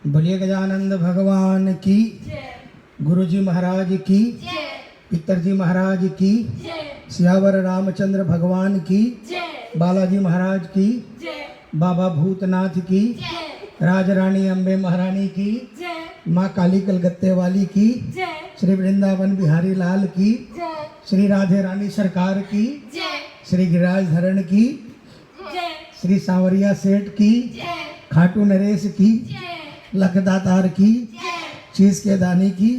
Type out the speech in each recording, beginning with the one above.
बोलिए गजानंद भगवान की, गुरुजी महाराज की, पितरजी महाराज की, सियावर रामचंद्र भगवान की, बालाजी महाराज की, बाबा भूतनाथ की, राजरानी अम्बे महारानी की, माँ काली कलकत्ते वाली की, श्री वृंदावन बिहारी लाल की, श्री राधे रानी सरकार की, श्री गिरिराज धरण की, श्री सांवरिया सेठ की, खाटू नरेश की, लखदातार की, चीज के दानी की,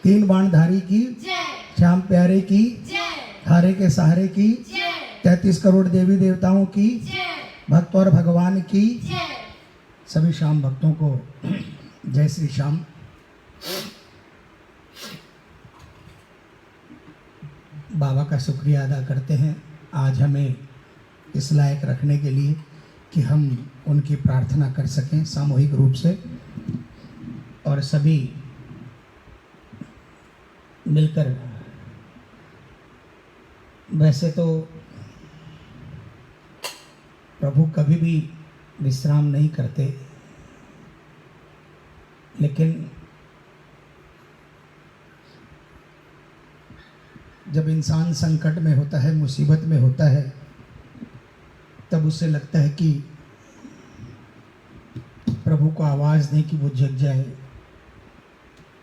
तीन बाणधारी की, श्याम प्यारे की, हारे के सहारे की, 33 करोड़ देवी देवताओं की, भक्त और भगवान की, सभी श्याम भक्तों को जय श्री श्याम। बाबा का शुक्रिया अदा करते हैं आज हमें इस लायक रखने के लिए कि हम उनकी प्रार्थना कर सकें सामूहिक रूप से और सभी मिलकर। वैसे तो प्रभु कभी भी विश्राम नहीं करते, लेकिन जब इंसान संकट में होता है, मुसीबत में होता है, तब उसे लगता है कि प्रभु को आवाज़ दें कि वो जग जाए।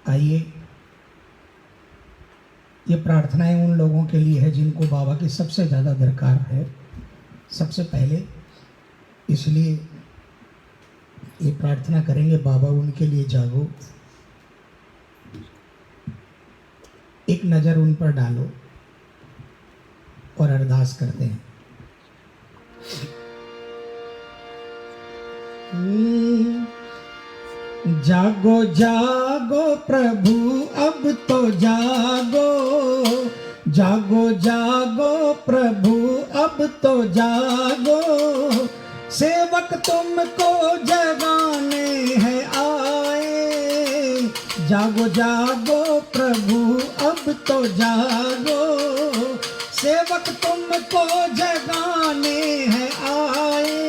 आइए, ये प्रार्थनाएं उन लोगों के लिए है जिनको बाबा की सबसे ज़्यादा दरकार है, सबसे पहले। इसलिए ये प्रार्थना करेंगे, बाबा उनके लिए जागो, एक नज़र उन पर डालो और अरदास करते हैं। जागो जागो प्रभु अब तो जागो, जागो जागो प्रभु अब तो जागो, सेवक तुमको जगाने हैं आए। जागो जागो प्रभु अब तो जागो, सेवक तुमको जगाने हैं आए।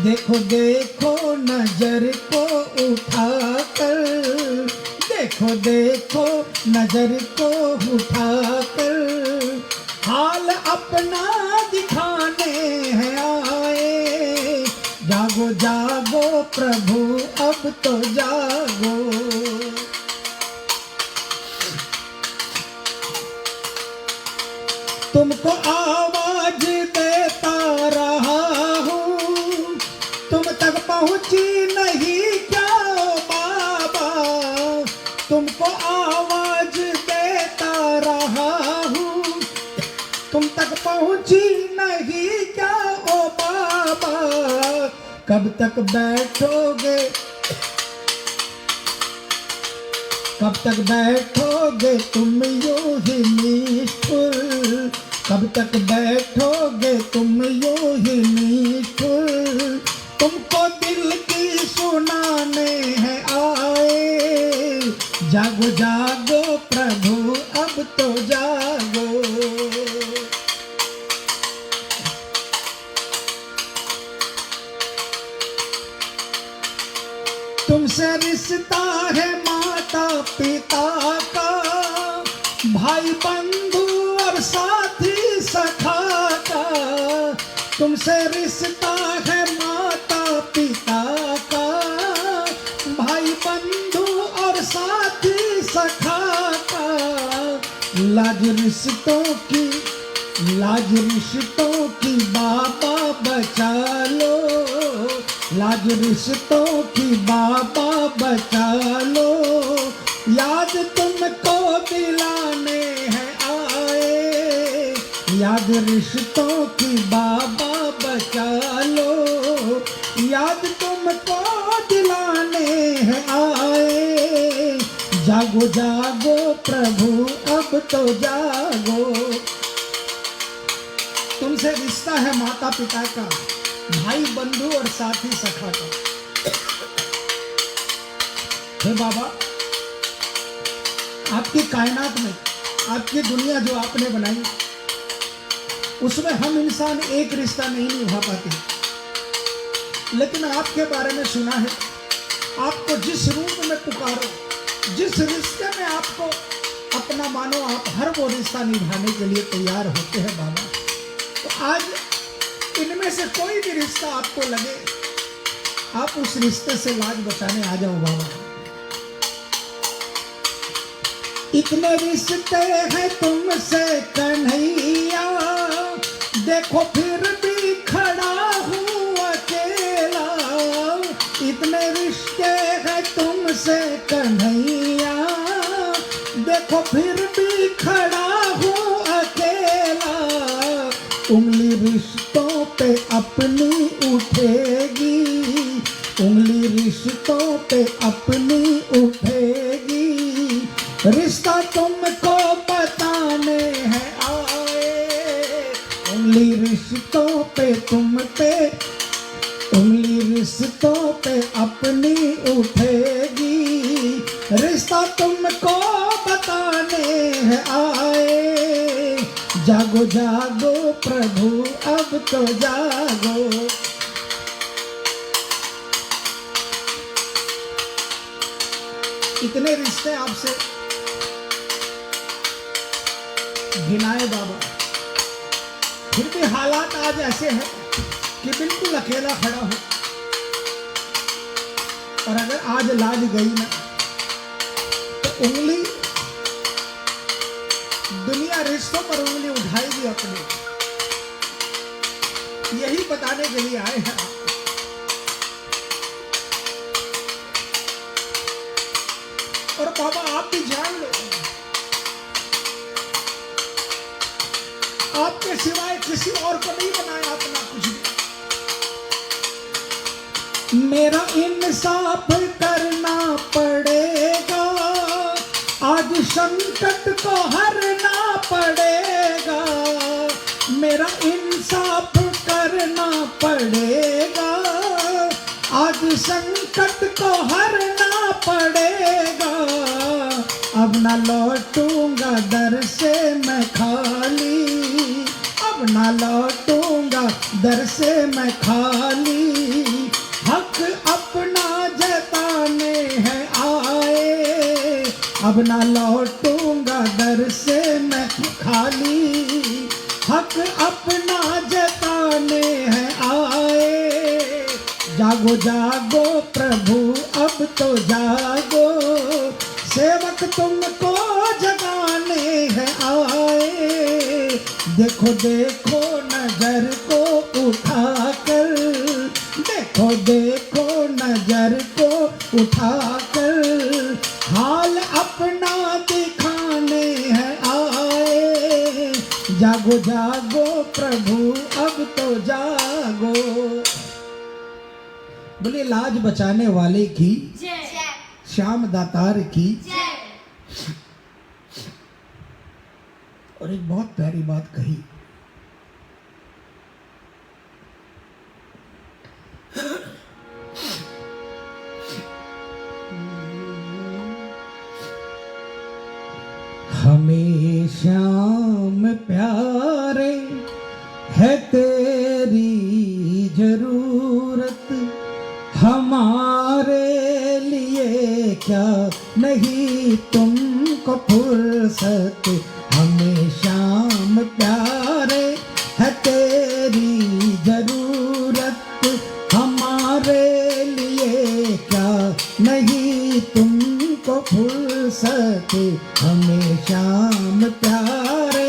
देखो देखो नजर को उठाकर, देखो देखो नजर को उठाकर, हाल अपना दिखाने हैं आए। जागो जागो प्रभु अब तो जागो। तुमको आवाज देता रहा हूँ, तुम तक पहुँची नहीं क्या बाबा। तुमको आवाज देता रहा हूँ, तुम तक पहुँची नहीं क्या ओ बाबा। कब तक बैठोगे, कब तक बैठोगे तुम यूं ही निष्ठुर, कब तक बैठोगे तुम यूं ही निष्ठुर। तुमको दिल की सुनाने हैं आए। जागो जागो प्रभु अब तो जागो। तुमसे रिश्ता है माता पिता का, भाई बंधु और साथी सखा का। तुमसे रिश्ता है माता पिता का, भाई बंधु और साथी सखा का। लाज रिश्तों की, लाज रिश्तों की बाबा बचा लो, लाज रिश्तों की बाबा बचा लो। याद तुमको दिलाने हैं आए। याद रिश्तों की बाबा बचा लो, याद तुमको दिलाने हैं आए। जागो जागो प्रभु अब तो जागो। तुमसे रिश्ता है माता पिता का, भाई बंधु और साथी सखा का। हे बाबा, आपकी कायनात में, आपकी दुनिया जो आपने बनाई, उसमें हम इंसान एक रिश्ता नहीं निभा पाते, लेकिन आपके बारे में सुना है आपको जिस रूप में पुकारो, जिस रिश्ते में आपको अपना मानो, आप हर वो रिश्ता निभाने के लिए तैयार होते हैं बाबा। तो आज इनमें से कोई भी रिश्ता आपको लगे, आप उस रिश्ते से लाज बचाने आ जाओ बाबा। इतने रिश्ते हैं तुमसे कन्हैया, देखो फिर भी खड़ा हूँ अकेला। इतने रिश्ते हैं तुमसे कन्हैया, देखो फिर भी खड़ा हूँ अकेला। उंगली रिश्तों पे अपनी उठेगी, उंगली रिश्तों पे अपनी उठेगी। रिश्ता तुमको बताने हैं आए, उंगली रिश्तों पे तुम पे, उंगली रिश्तों पे अपनी उठेगी। रिश्ता तुमको बताने हैं आए। जागो जागो प्रभु अब तो जागो। इतने रिश्ते आपसे गिनाए बाबा, फिर भी हालात आज ऐसे हैं कि बिल्कुल अकेला खड़ा हो। और अगर आज लाज गई ना तो उंगली, दुनिया रिश्तों पर उंगली उठाएगी अपनी। यही बताने के लिए आए हैं। और बाबा आप भी जान लो, आपके सिवाय किसी और को नहीं बनाया अपना कुछ भी। मेरा इंसाफ करना पड़ेगा, आज संकट को हरना पड़ेगा। मेरा इंसाफ करना पड़ेगा, आज संकट को हरना पड़ेगा। अब ना लौटूंगा दर से मैं खाली, अब ना लौटूंगा दर से मैं खाली। हक अपना जताने हैं आए, अब ना लौटूंगा दर से मैं खाली। हक अपना जताने हैं आए। जागो जागो प्रभु अब तो जागो, सेवक तुमको जगाने हैं आए। देखो देखो नजर को उठाकर, देखो देखो नजर को उठाकर। हाल अपना दिखाने हैं आए। जागो जागो प्रभु अब तो जागो। बोले लाज बचाने वाले की जय, श्याम दातार की जय। और एक बहुत प्यारी बात कही, हमें श्याम प्यारे है तेरी जरूरत, हमारे लिए क्या नहीं तुमको फुर्सत। हमें श्याम प्यारे है तेरी जरूरत, हमारे लिए क्या नहीं तुमको फुर्सत। हमें श्याम प्यारे।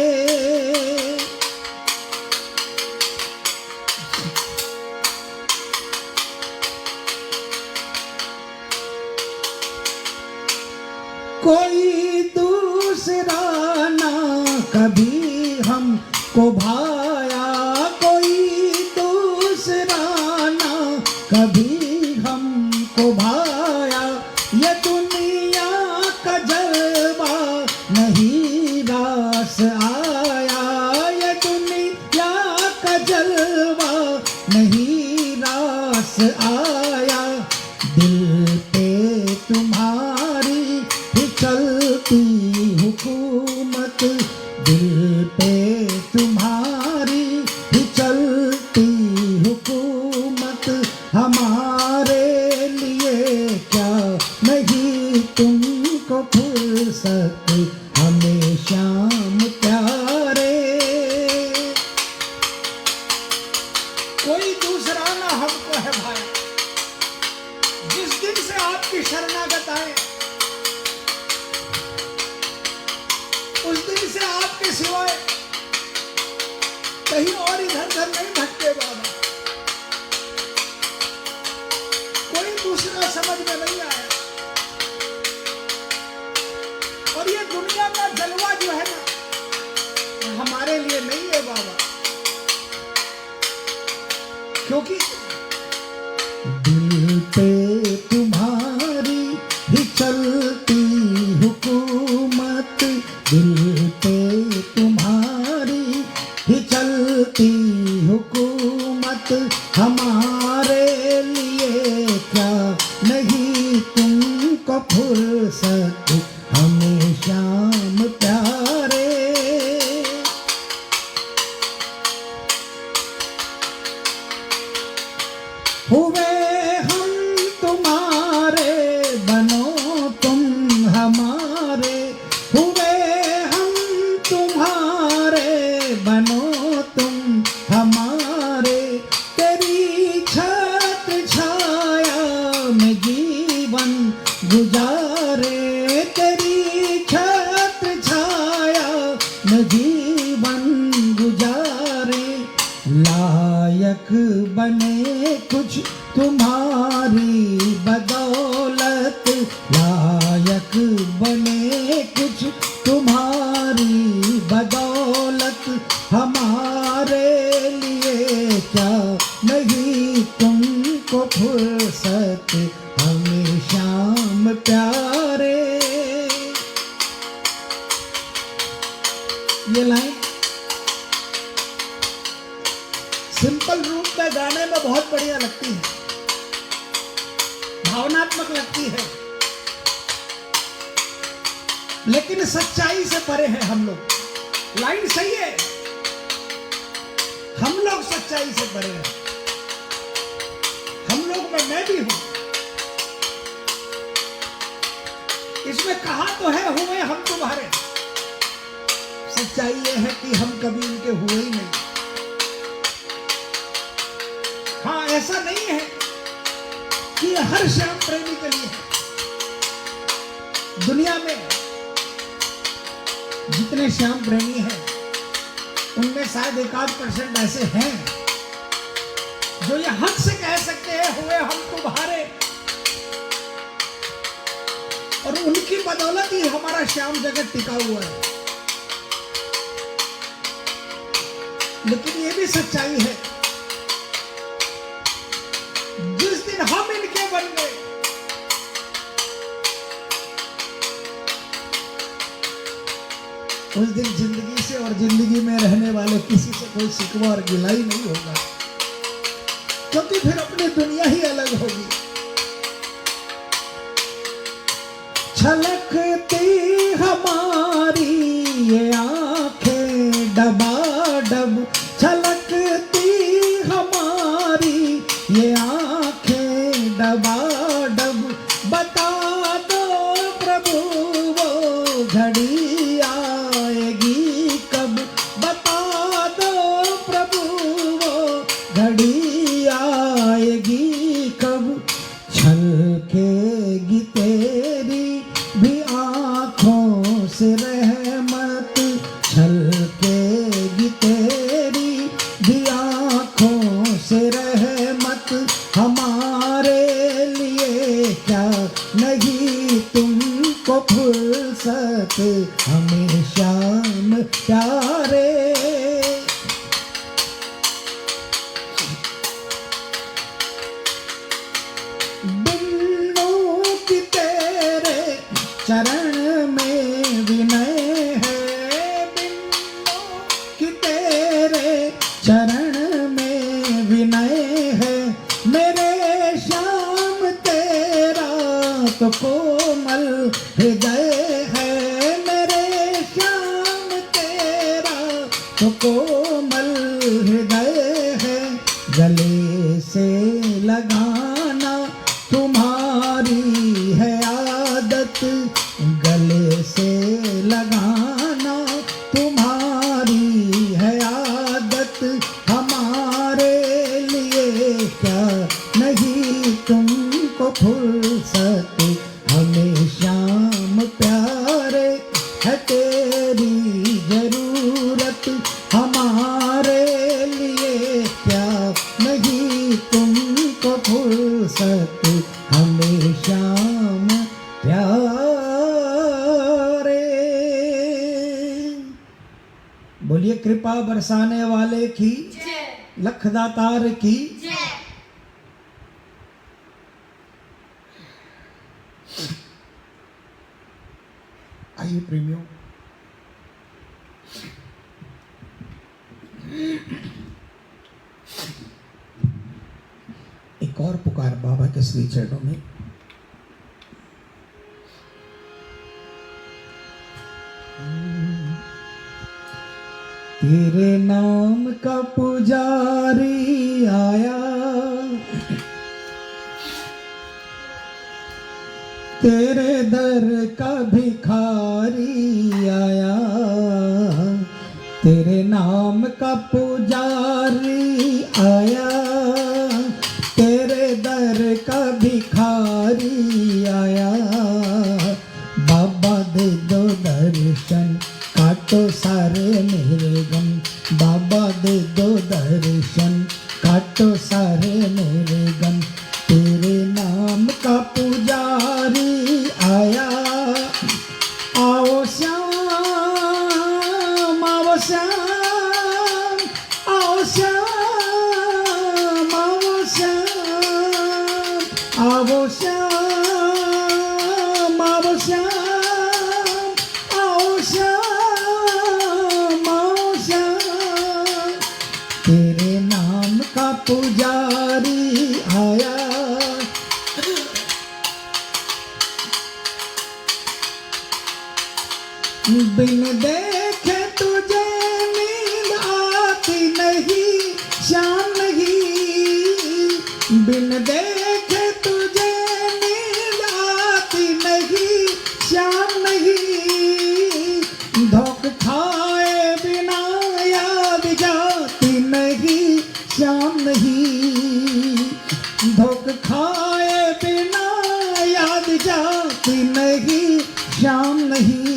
कोई दूसरा ना कभी हमको भाया, कोई दूसरा ना कभी हमको भाया। ये दुनिया का जलवा नहीं रास आया, ये दुनिया का जलवा नहीं रास आया। दिल पे तुम्हारी चलती हुकूमत, दिल पे तुम्हारी ही चलती हुकूमत। हमारे लिए फुर्सत हमें श्याम प्यारे। कोई दूसरा ना हमको है भाई, जिस दिन से आपकी शरणागत आए उस दिन से आपके सिवाय कहीं और इधर उधर नहीं भटके बाबा। कोई दूसरा समझ में नहीं आया। और ये दुनिया का जलवा जो है ना हमारे लिए नहीं है बाबा, क्योंकि दिल पे तुम्हारी ही चलती हुकूमत, दिल पे तुम्हारी ही चलती हुकूमत, हमारे लिए क्या नहीं तुमको फुर्सत हमें श्याम प्यारे। हुए हम तुम्हारे बनो तुम हमारे, हुए हम तुम्हारे बनो तुम हमारे, तेरी छत्र छाया में जीवन गुजारे, तेरी छत्र छाया में जीवन गुजारे, लायक बने कुछ तुम्हारी बदौलत, लायक बने कुछ तुम्हारी बदौलत, हमारे लिए क्या नहीं तुमको फुर्सत हमें श्याम प्यारे। ये लाइन सिंपल रूप में गाने में बहुत बढ़िया लगती है, भावनात्मक लगती है, लेकिन सच्चाई से परे है हम लोग। लाइन सही है, हम लोग सच्चाई से परे हैं। हम लोग में मैं भी हूं। इसमें कहा तो है हुए हम तुम्हारे, सच्चाई यह है कि हम कभी इनके हुए ही नहीं। हाँ, ऐसा नहीं है कि हर श्याम प्रेमी के लिए है। दुनिया में जितने श्याम प्रेमी हैं उनमें शायद 1-8% ऐसे हैं जो ये हक से कह सकते हैं हुए हम तुम्हारे, और उनकी बदौलत ही हमारा श्याम जगत टिका हुआ है। लेकिन ये भी सच्चाई है, जिस दिन हम इनके बन गए उस दिन जिंदगी से और जिंदगी में रहने वाले किसी से कोई शिकवा और गिलाई नहीं होगा, क्योंकि फिर अपनी दुनिया ही अलग होगी। छलकती हमारी ये आंखें डबाडब, छलकती हमारी ये आंखें डबाडब, बता दो प्रभु वो घड़ी आएगी कब, बता दो प्रभु वो घड़ी आएगी कब, छलकेगी तेरी भी आँखों से रहमत, छलकेगी तेरी भी आँखों से रहमत, हमारे लिए क्या नहीं तुमको फुर्सत हमें श्याम प्यारे। बिन्नू की तेरे चरण में विनय है, बिन्नू की तेरे चरण में विनय है, मेरे श्याम तेरा तो कोमल हृदय है, मेरे श्याम तेरा तो कोमल हृदय है, गले से लगाना तुम्हारी है आदत, गले गले से लगाना तुम्हारी है आदत, हमारे लिए क्या नहीं तुमको फुर्सत, हमें शाम प्यारे है तेरी जरूरत, हमारे लिए क्या नहीं तुमको फुर्सत, हमें शाम प्यारे। बोलिए कृपा बरसाने वाले की, लखदातार की। आइए प्रेमियों, एक और पुकार बाबा के श्री चरणों में। तेरे नाम का पुजारी आया, तेरे दर का भिखारी आया, तेरे नाम का पुजारी आया, तेरे दर का भिखारी आया, बाबा दे दो दर्शन काटो सारे मेरे गम, बाबा दे दो दर्शन काटो सारे मेरे गम, तेरे नाम का पुजारी आया, आओ श्याम आओ श्याम आओ श्याम आओ श्याम आओ श्याम आओ श्याम आओ श्याम आओ श्याम, तेरे नाम का पुजारी आया। बिन देखे तुझे नींद आती नहीं, श्याम नहीं, बिन देखे तुझे नींद आती नहीं, श्याम नहीं, धोख खाए बिना याद जाती नहीं, श्याम नहीं, धोख खाए बिना याद जाती नहीं, श्याम नहीं,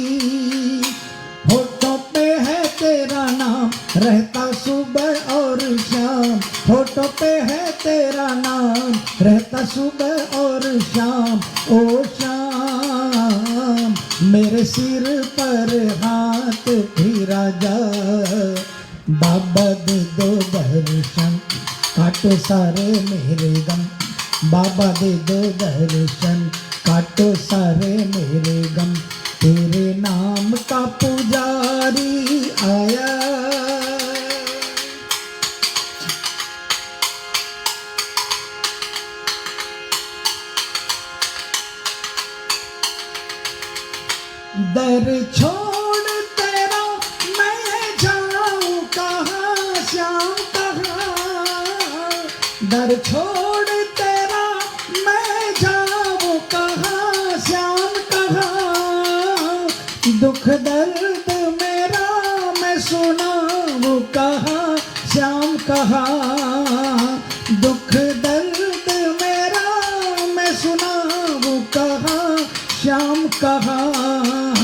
होठों पे है तेरा नाम रहता सुबह और शाम, होठों पे है तेरा नाम रहता सुबह और शाम, ओ शाम मेरे सिर पर हाथ फिरा जा, बाबा दे दो दर्शन काटो सारे मेरे गम, बाबा दे दो दर्शन काटो सारे मेरे गम, तेरे नाम का पुजारी आया। दर छोड़ तेरा मैं जाऊं कहाँ, श्याम कहाँ, दर छोड़ तेरा मैं जाऊं कहाँ, श्याम कहाँ, दुख दर्द मेरा मैं सुनाऊं कहाँ, श्याम कहाँ, दुख दर्द मेरा मैं सुनाऊं कहाँ, श्याम कहाँ,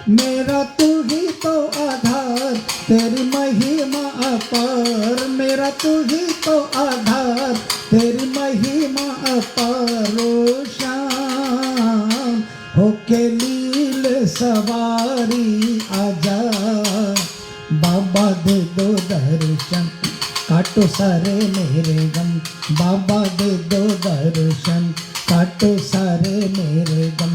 मेरा तू ही तो आधार तेरी महिमा अपार, मेरा तू ही तो आधार तेरी महिमा अपार, ओ श्याम होके लील सवारी आजा, बाबा दे दो दर्शन काटो सारे मेरे गम, बाबा दे दो दर्शन काटो सारे मेरे गम,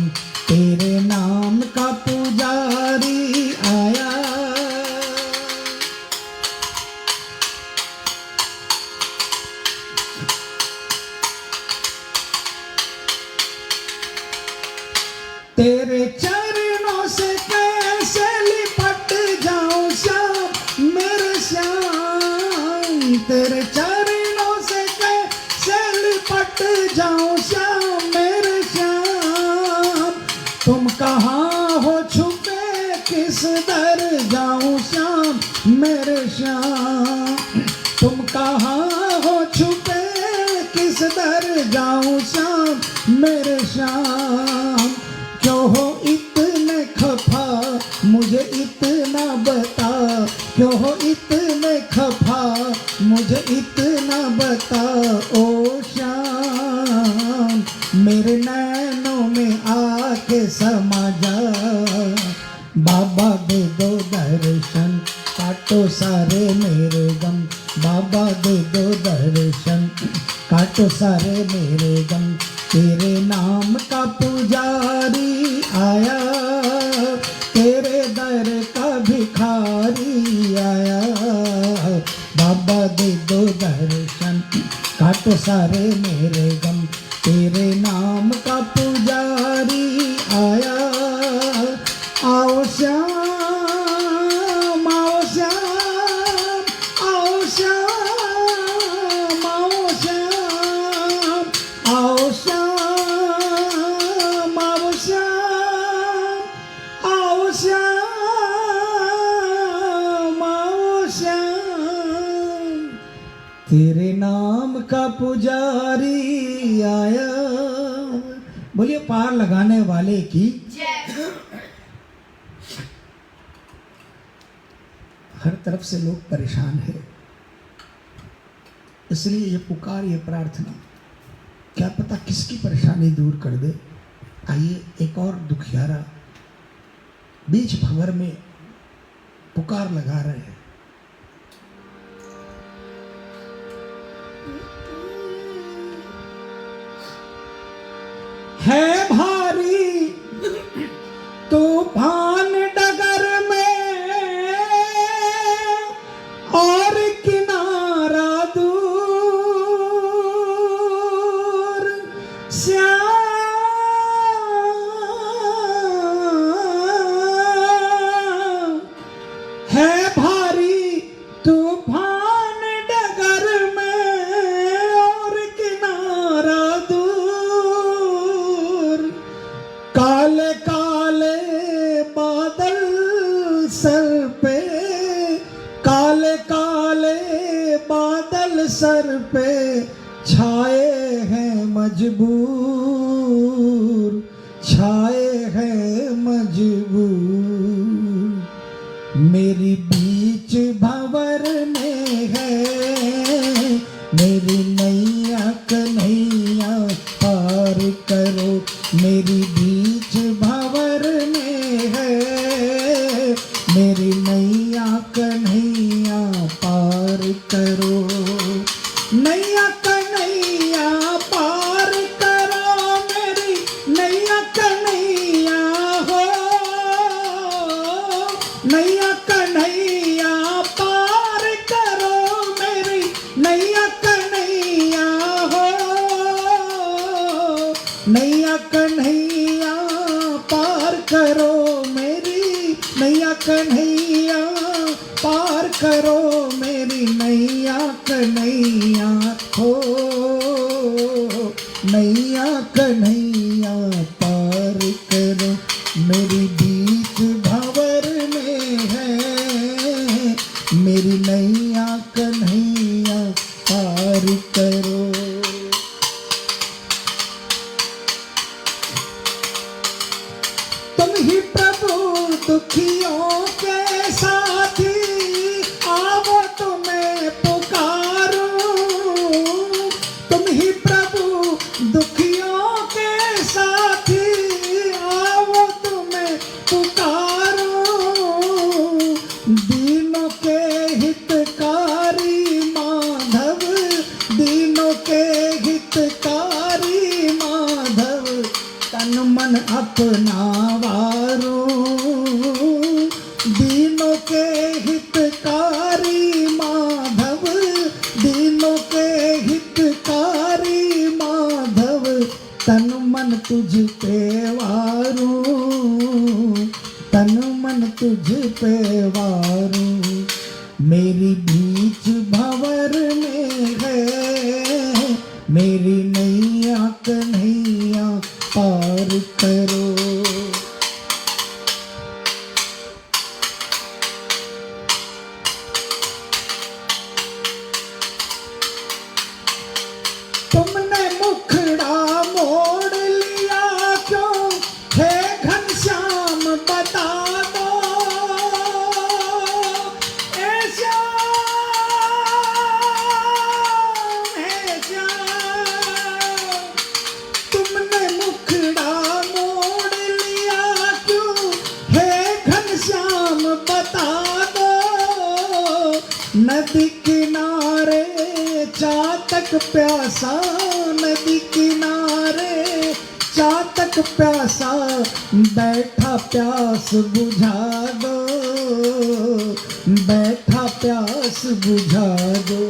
तेरे नाम का पुजारी आया। तेरे चरणों से कैसे लिपट जाऊं श्याम मेरे श्याम, तेरे चरणों से कैसे लिपट जाऊं श्याम मेरे श्याम, तुम कहाँ हो किस दर जाऊं श्याम मेरे श्याम, तुम कहाँ हो छुपे किस दर जाऊं श्याम मेरे श्याम, क्यों हो इतने खफा मुझे इतना बता, क्यों हो इतने खफा मुझे इतना बता ओ श्याम, मेरे नैनों में आके समा जा, बाबा दे दो दर्शन काटो सारे मेरे गम, बाबा दे दो दर्शन काटो सारे मेरे गम, तेरे नाम का पुजारी आया, तेरे दर का भिखारी आया, बाबा दे दो दर्शन काटो सारे मेरे गम, तेरे नाम का पुजारी आया, आओ श्याम आओ श्याम आओ श्याम आओ श्याम आओ श्याम आओ श्याम आओ श्याम आओ श्याम, तेरे नाम का पुजारी आया। बोलिए पार लगाने वाले की हर तरफ से लोग परेशान हैं, इसलिए ये पुकार ये प्रार्थना क्या पता किसकी परेशानी दूर कर दे। आइए एक और दुखियारा बीच भंवर में पुकार लगा रहे हैं। है भारी तूफान डगर में और किनारा दूर, श्याम है भारी तूफान डगर में और किनारा दूर, काले काले बादल सर पे, काले काले बादल सर पे छाए हैं मजबूर, छाए हैं मजबूर, मेरी बीच भंवर में है मेरी नैया कन्हैया पार करो, मेरी बीच भंवर में है मेरी नैया कन्हैया पार करो, नैया कन्हैया पार करो, मेरी नैया कन्हैया हो, नैया कन्हैया पार करो, मेरी नैया कन्हैया हो, नैया कन्हैया पार करो, मेरी नैया कन्हैया पार करो, मेरी नैया कन्हैया हो, नैया कन्हैया पार करो, मेरी बीच भंवर में है मेरी नैया कन्हैया पार करो। तुम ही प्रभु दुखियों के साथी, आओ तुम्हें पुकारूं, तुम ही प्रभु दुखियों के साथी, आओ तुम्हें पुकारूं, दीनों के हितकारी माधव, दीनों के हितकारी माधव, तन मन अपना वारो, दीनों के हितकारी माधव, दीनों के हितकारी माधव, तन मन तुझ पे वारो, तन मन तुझ पे वारो, मेरी बीच भंवर में है मेरी नैया कन्हैया पार करो। चातक प्यासा नदी किनारे, चातक प्यासा बैठा प्यास बुझा दो, बैठा प्यास बुझा दो।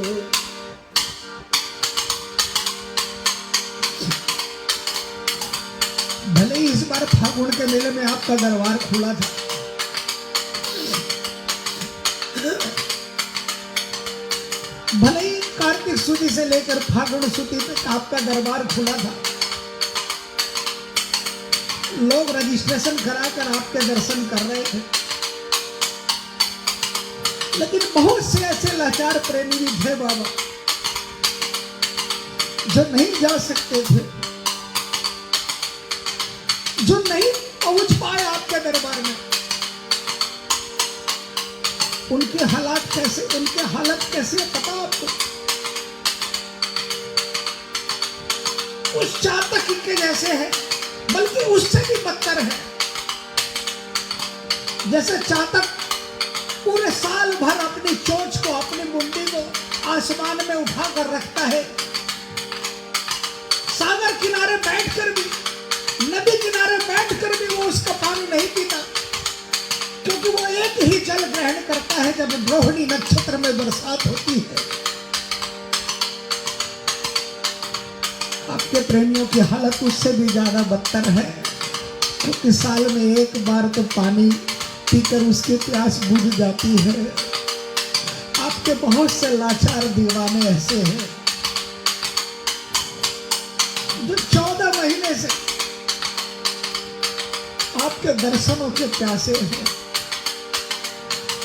भले ही इस बार फागुन के मेले में आपका दरबार खुला था, भले ही कार्तिक सुदी से लेकर फागुन सुदी तक आपका दरबार खुला था, लोग रजिस्ट्रेशन कराकर आपके दर्शन कर रहे थे, लेकिन बहुत से ऐसे लाचार प्रेमी भी थे बाबा, जो नहीं जा सकते थे, जो नहीं पहुंच पाए आपके दरबार में। उनके हालात कैसे, उनके हालत कैसे पता आपको? उस चातक के जैसे है, बल्कि उससे भी बदतर है। जैसे चातक पूरे साल भर अपनी चोंच को, अपनी मुंडी को आसमान में उठाकर रखता है, सागर किनारे बैठकर भी, नदी किनारे बैठकर भी वो उसका पानी नहीं पीता, क्योंकि वो एक ही जल ग्रहण करता है जब रोहिणी नक्षत्र में बरसात होती है। आपके प्रेमियों की हालत उससे भी ज्यादा बदतर है, क्योंकि साल में एक बार तो पानी पीकर उसकी प्यास बुझ जाती है। आपके बहुत से लाचार दीवाने ऐसे हैं जो 14 महीने से आपके दर्शनों के प्यासे हैं।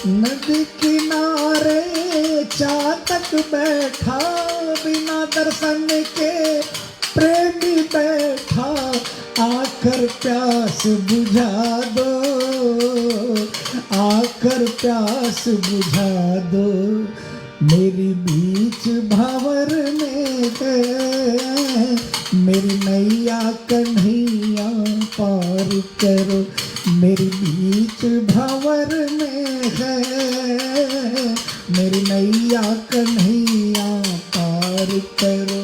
नदी किनारे चातक बैठा, बिना दर्शन के प्रेमी बैठा, आकर प्यास बुझा दो, आकर प्यास बुझा दो। मेरी बीच भंवर में है, मेरी नैया कन्हैया पार करो, मेरी बीच भंवर में है, मेरी नैया कन्हैया पार करो।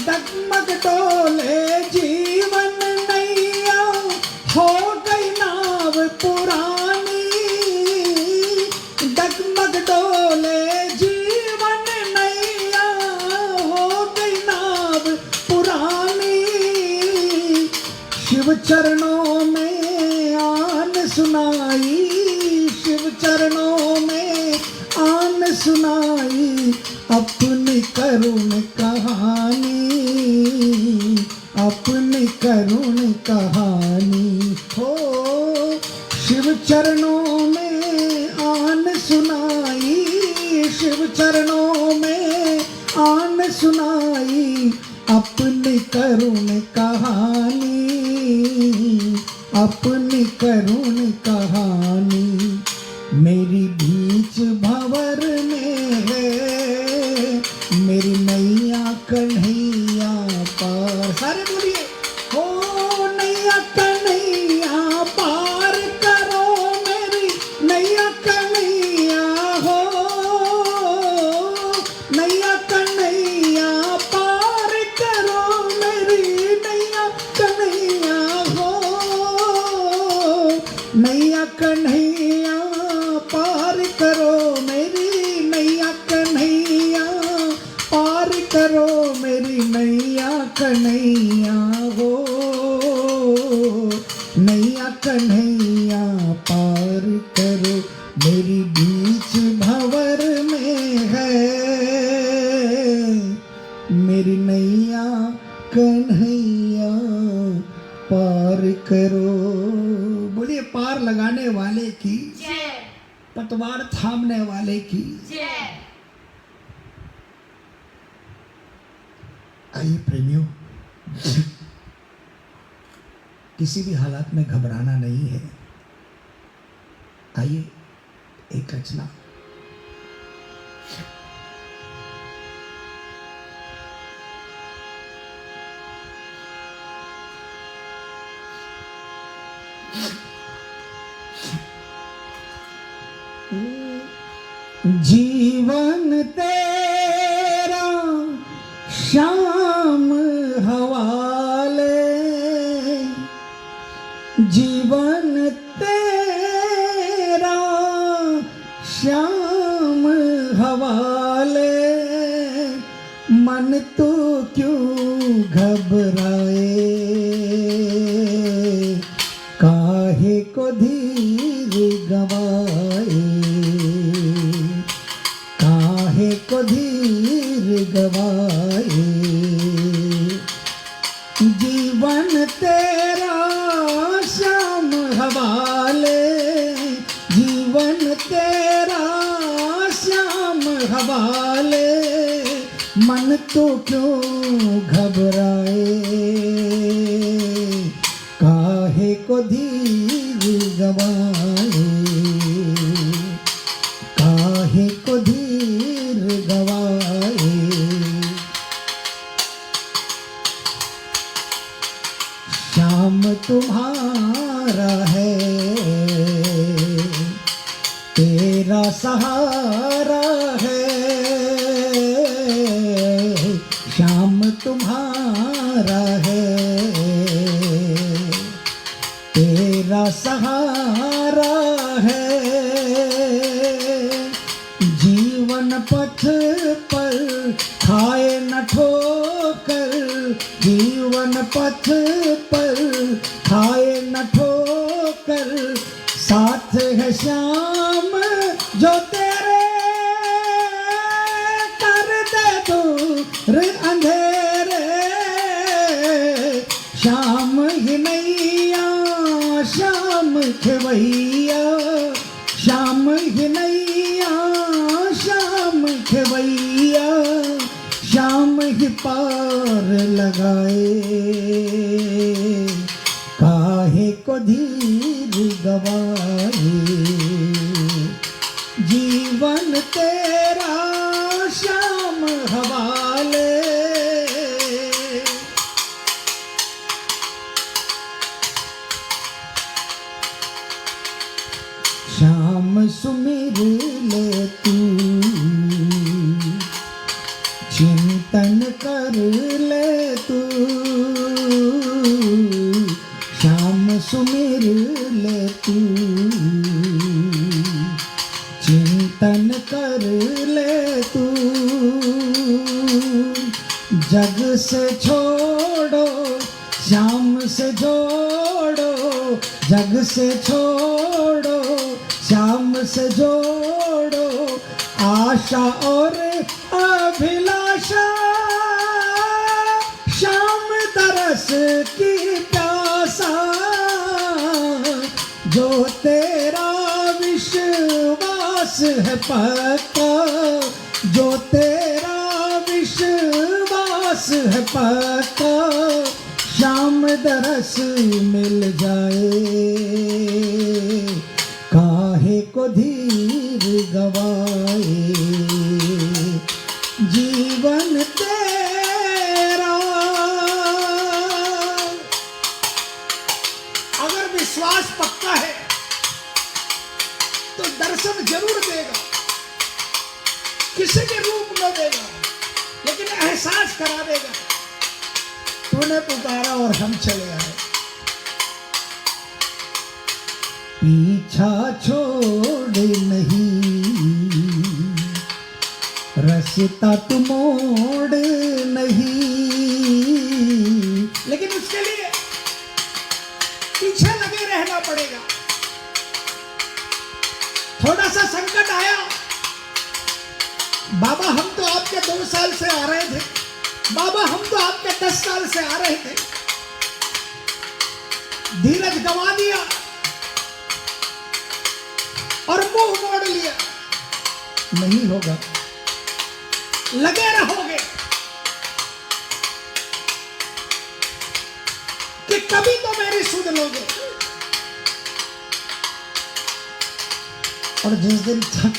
डगमग डोले जीवन नैया, हो गई नाव पुरानी, डगमग डोले जीवन नैया, हो गई नाव पुरानी। शिव चरणों में आन सुनाई, शिव चरणों में आन सुनाई, अपनी करुण कहानी, अपनी करुण कहानी हो। शिव चरणों में आन सुनाई, शिव चरणों में आन सुनाई, अपनी करुण कहानी, अपनी करुण कहानी। मेरी बीच भंवर में है, मेरी नैया कन्हैया पार। सारे बोलिए, हो नैया कन्हैया पार करो, मेरी नैया कन्हैया हो, नैया कन्हैया पार करो, मेरी नैया कन्हैया हो, नैया कन्हैया पार करो, मेरी नैया कन्हैया पार करो, मेरी नैया कन्हैया हो, नैया कन्हैया पार करो, मेरी बीच भंवर में है, मेरी नैया कन्हैया पार करो। बोलिए, पार लगाने वाले की जय, पतवार थामने वाले की जय। आइए प्रेमियों, किसी भी हालात में घबराना नहीं है। आइए एक रचना जीवन तेरा शाम हवाले, जीवन तेरा श्याम हवाले, मन तो क्यों घबराए, काहे को धीर गवाए, काहे को धीर गवाए। जीवन तेरा श्याम हवाले, जीवन तेरा श्याम हवाले, मन तो क्यों घबराए, काहे को धीर गवाए, काहे को धीर गवाए। श्याम तुम्हारा है तेरा सहारा है, श्याम तुम्हारा है तेरा सहारा है। जीवन पथ पर खाए न ठोकर, जीवन पथ पर खाए न ठोकर, साथ है श्याम जो तेरे, कर दे दूर अंधेरे। श्याम ही नैया श्याम खेवैया, श्याम ही नैया श्याम खेवैया, श्याम ही पार लगाए, काहे को धीर गवाए। जीवन तेरा श्याम हवाले, श्याम सुमिर ले तू, चिंतन कर ले तू, श्याम सुमिर ले तू, चिंतन कर ले तू। जग से छोड़ो श्याम से जोड़ो, जग से छोड़ो श्याम से जोड़ो, आशा और अभिलाषा श्याम तरस की प्यासा, जो तेरा विश्वास है पक्का, जो तेरा विश्वास है पक्का, श्याम दरस मिल जाए, काहे को धीर गवाए। जीवन तेरा, अगर विश्वास पक्का है तो दर्शन जरूर देगा, किसी के रूप में देगा, लेकिन एहसास करा देगा। तूने पुकारा और हम चले आए। पीछा छोड़ नहीं, रास्ता तू मोड़ नहीं, लेकिन उसके लिए पीछे लगे रहना पड़ेगा। थोड़ा सा संकट आया, बाबा हम तो आपके 2 साल से आ रहे थे, बाबा हम तो आपके 10 साल से आ रहे थे, धीरज गंवा दिया और मुंह मोड़ लिया, नहीं होगा। लगे रहोगे कि कभी तो मेरी सुन लोगे। और जिस दिन थक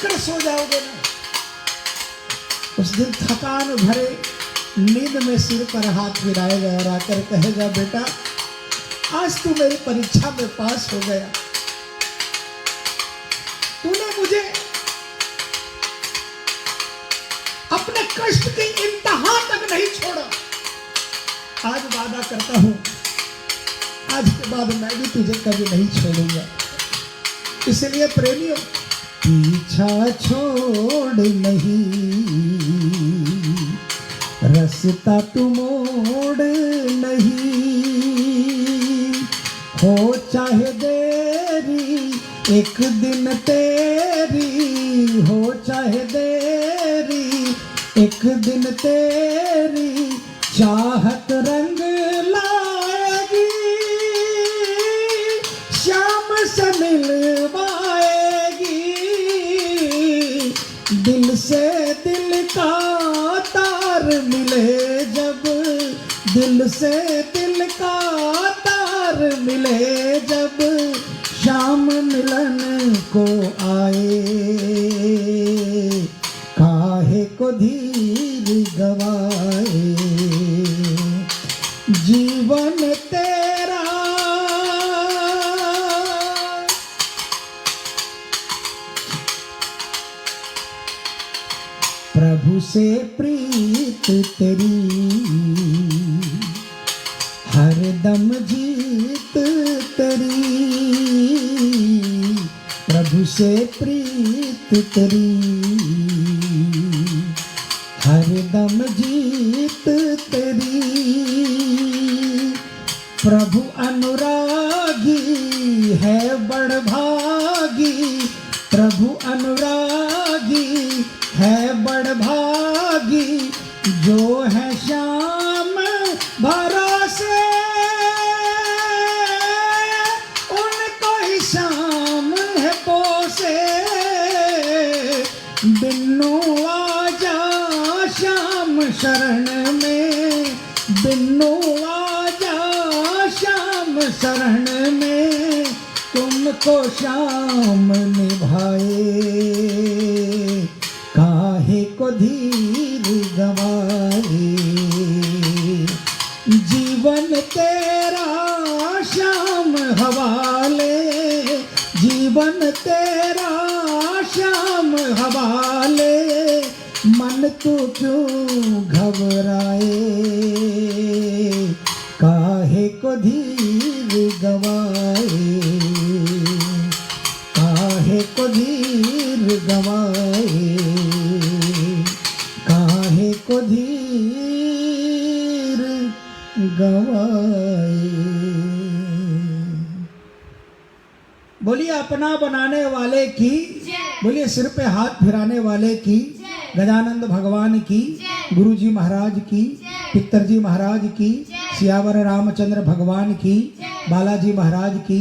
कर सो जाओगे ना, उस दिन थकान भरे नींद में सिर पर हाथ फिराएगा और आकर कहेगा बेटा आज तू मेरी परीक्षा में पास हो गया, तूने मुझे अपने कष्ट की इंतहा तक नहीं छोड़ा। आज वादा करता हूं, आज के बाद मैं भी तुझे कभी नहीं छोड़ूंगा। इसलिए प्रेमियों, पीछा छोड़ नहीं, रास्ता तू मोड़ नहीं, हो चाहे देरी एक दिन तेरी, हो चाहे देरी एक दिन तेरी, चाहत रंग लाएगी, श्याम से मिलवाएगी, दिल से दिल का तार मिले जब, दिल से दिल का तार मिले जब, शाम मिलन को आए, काहे को धीर गवाए, जीवन तेरा प्रभु से प्रीत तेरी, हरदम जीत तेरी, प्रभु से प्रीत तेरी, हरदम जीत तेरी, प्रभु अनुरागी है बड़भागी, प्रभु अनुरागी है बड़भागी, जो है श्याम भरोसे, उनको ही श्याम है पोसे, बिन्नू आजा श्याम शरण में, बिन्नू आजा श्याम शरण में, तुमको श्याम निभाए, काहे को धीर गवाए, जीवन तेरा श्याम हवाले, जीवन तेरा श्याम हवाले, मन तू क्यों घबराए, काहे को धीर गवाए, काहे को धीर गवाए, काहे को धीर गवाए। बोलिए अपना बनाने वाले की, बोलिए सिर पे हाथ फिराने वाले की, गजानंद भगवान की, गुरु जी महाराज की, पितर जी महाराज की, सियावर रामचंद्र भगवान की, बालाजी महाराज की,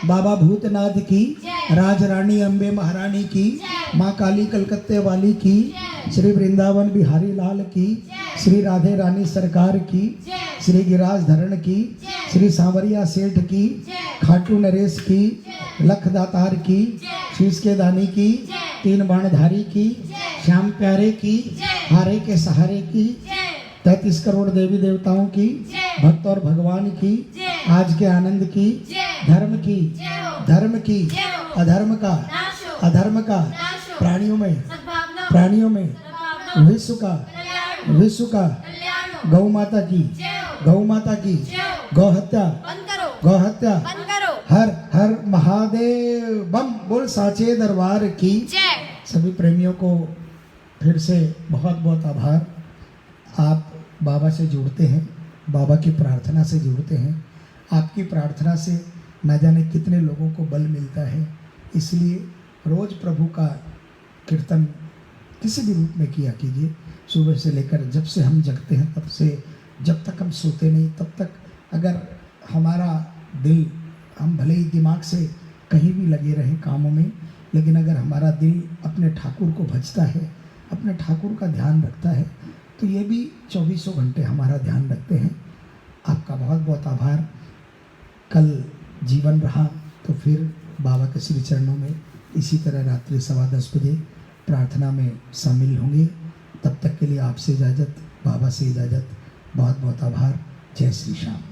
बाबा भूतनाथ की, राज रानी अम्बे महारानी की, माँ काली कलकत्ते वाली की, श्री वृंदावन बिहारी लाल की, श्री राधे रानी सरकार की, श्री गिराज धरण की, श्री सांवरिया सेठ की, खाटू नरेश की, लखदातार की, शीश के दानी की, तीन बाणधारी की, श्याम प्यारे की, हारे के सहारे की, 33 करोड़ देवी देवताओं की, भक्त और भगवान की, आज के आनंद की, धर्म की, धर्म की, अधर्म का, अधर्म का, प्राणियों में विश्व का, गौ माता की, गौ माता की, गौ हत्या, हर हर महादेव बम बोल साचे दरबार की। सभी प्रेमियों को फिर से बहुत बहुत आभार। आप बाबा से जुड़ते हैं, बाबा की प्रार्थना से जुड़ते हैं, आपकी प्रार्थना से न जाने कितने लोगों को बल मिलता है। इसलिए रोज़ प्रभु का कीर्तन किसी भी रूप में किया कीजिए। सुबह से लेकर जब से हम जगते हैं तब से जब तक हम सोते नहीं तब तक अगर हमारा दिल, हम भले ही दिमाग से कहीं भी लगे रहें कामों में, लेकिन अगर हमारा दिल अपने ठाकुर को भजता है, अपने ठाकुर का ध्यान रखता है, तो ये भी 24 घंटे हमारा ध्यान रखते हैं। आपका बहुत बहुत आभार। कल जीवन रहा तो फिर बाबा के श्री चरणों में इसी तरह रात्रि 10:15 बजे प्रार्थना में शामिल होंगे। तब तक के लिए आपसे इजाज़त, बाबा से इजाज़त। बहुत बहुत आभार। जय श्री श्याम।